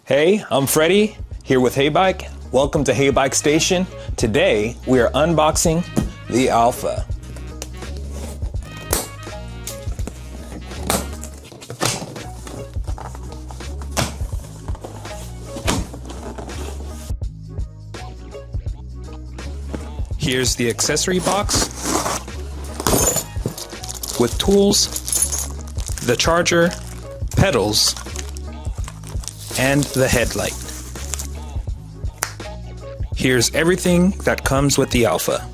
Hey, I'm Freddie, here with Heybike. Welcome to Heybike Station. Today, we are unboxing the Alpha. Here's the accessory box with tools, the charger, pedals, and the headlight. Here's everything that comes with the Alpha.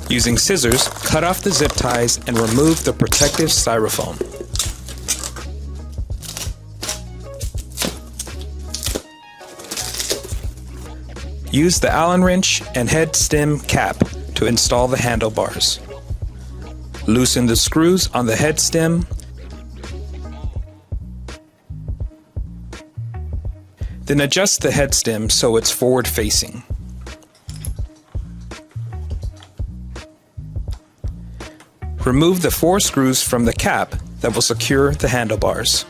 Using scissors, cut off the zip ties and remove the protective styrofoam. Use the Allen wrench and head stem cap to install the handlebars. Loosen the screws on the head stem. Then adjust the head stem so it's forward facing. Remove the 4 screws from the cap that will secure the handlebars.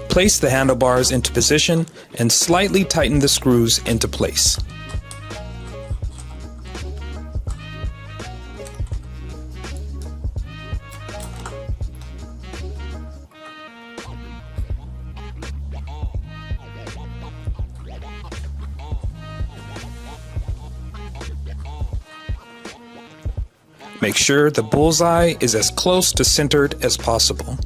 Place the handlebars into position and slightly tighten the screws into place. Make sure the bullseye is as close to centered as possible.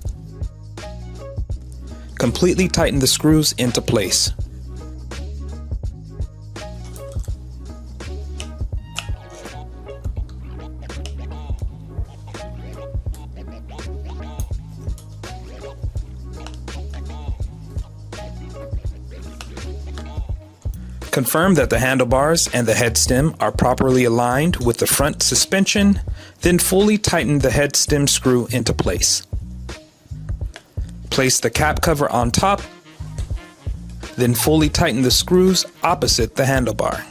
Completely tighten the screws into place. Confirm that the handlebars and the head stem are properly aligned with the front suspension, then fully tighten the head stem screw into place. Place the cap cover on top, then fully tighten the screws opposite the handlebar.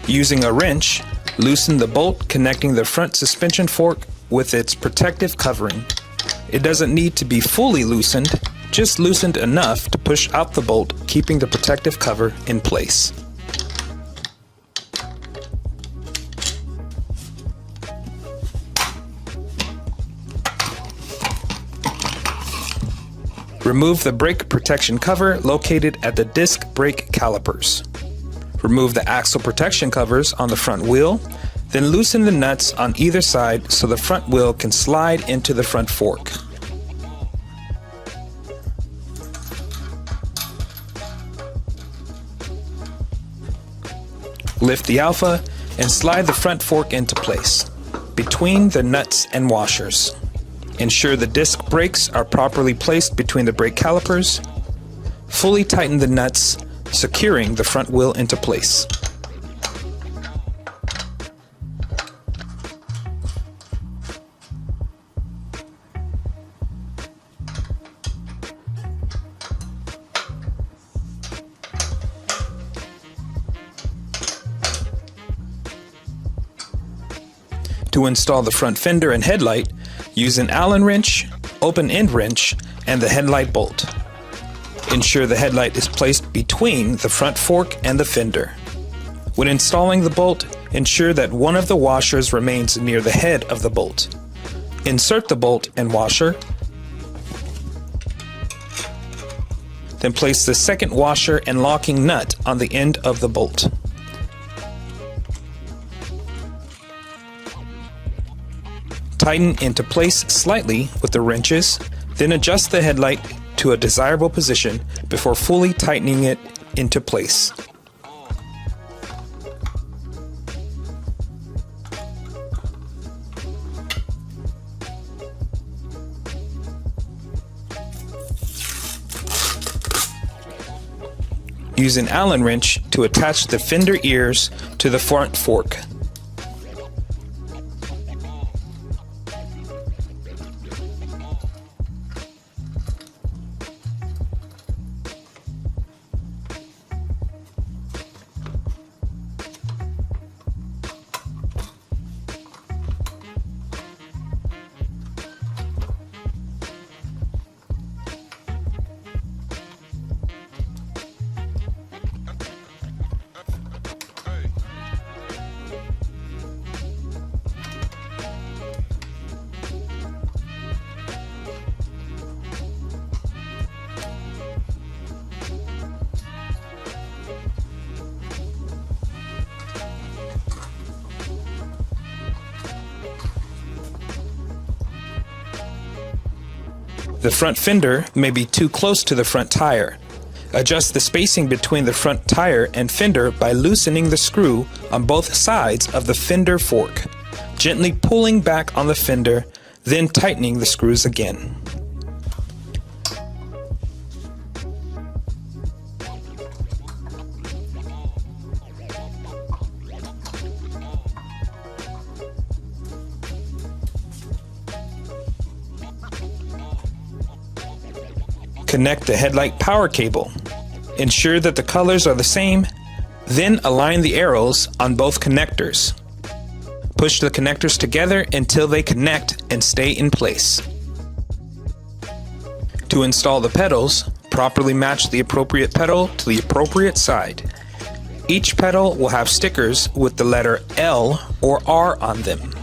Using a wrench, loosen the bolt connecting the front suspension fork with its protective covering. It doesn't need to be fully loosened, just loosened enough to push out the bolt, keeping the protective cover in place. Remove the brake protection cover located at the disc brake calipers. Remove the axle protection covers on the front wheel, then loosen the nuts on either side so the front wheel can slide into the front fork. Lift the Alpha and slide the front fork into place, between the nuts and washers. Ensure the disc brakes are properly placed between the brake calipers. Fully tighten the nuts, securing the front wheel into place. To install the front fender and headlight, use an Allen wrench, open-end wrench, and the headlight bolt. Ensure the headlight is placed between the front fork and the fender. When installing the bolt, ensure that one of the washers remains near the head of the bolt. Insert the bolt and washer, then place the second washer and locking nut on the end of the bolt. Tighten into place slightly with the wrenches, then adjust the headlight to a desirable position before fully tightening it into place. Use an Allen wrench to attach the fender ears to the front fork. The front fender may be too close to the front tire. Adjust the spacing between the front tire and fender by loosening the screw on both sides of the fender fork, gently pulling back on the fender, then tightening the screws again. Connect the headlight power cable. Ensure that the colors are the same, then align the arrows on both connectors. Push the connectors together until they connect and stay in place. To install the pedals, properly match the appropriate pedal to the appropriate side. Each pedal will have stickers with the letter L or R on them.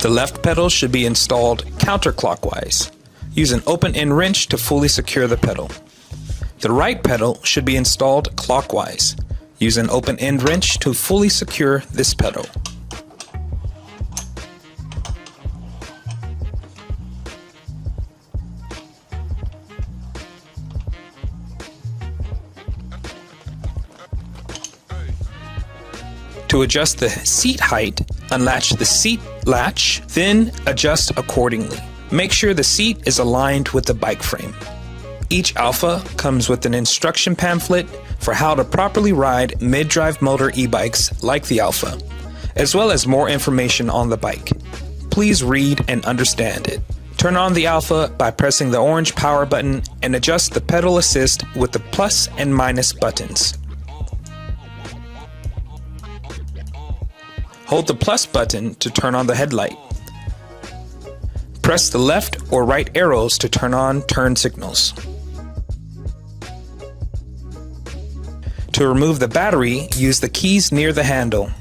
The left pedal should be installed counterclockwise. Use an open-end wrench to fully secure the pedal. The right pedal should be installed clockwise. Use an open-end wrench to fully secure this pedal. To adjust the seat height, unlatch the seat latch, then adjust accordingly. Make sure the seat is aligned with the bike frame. Each Alpha comes with an instruction pamphlet for how to properly ride mid-drive motor e-bikes like the Alpha, as well as more information on the bike. Please read and understand it. Turn on the Alpha by pressing the orange power button and adjust the pedal assist with the plus and minus buttons. Hold the plus button to turn on the headlight. Press the left or right arrows to turn on turn signals. To remove the battery, use the keys near the handle.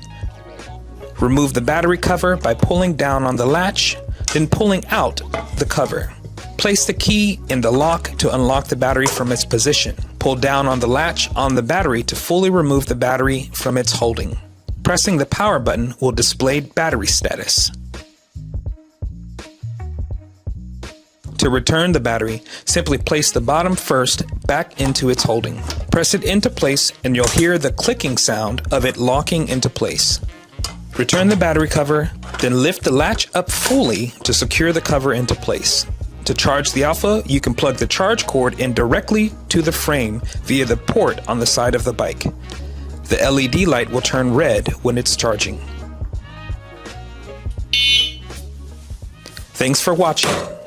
Remove the battery cover by pulling down on the latch, then pulling out the cover. Place the key in the lock to unlock the battery from its position. Pull down on the latch on the battery to fully remove the battery from its holding. Pressing the power button will display battery status. To return the battery, simply place the bottom first back into its holding. Press it into place and you'll hear the clicking sound of it locking into place. Return the battery cover, then lift the latch up fully to secure the cover into place. To charge the Alpha, you can plug the charge cord in directly to the frame via the port on the side of the bike. The LED light will turn red when it's charging. Thanks for watching.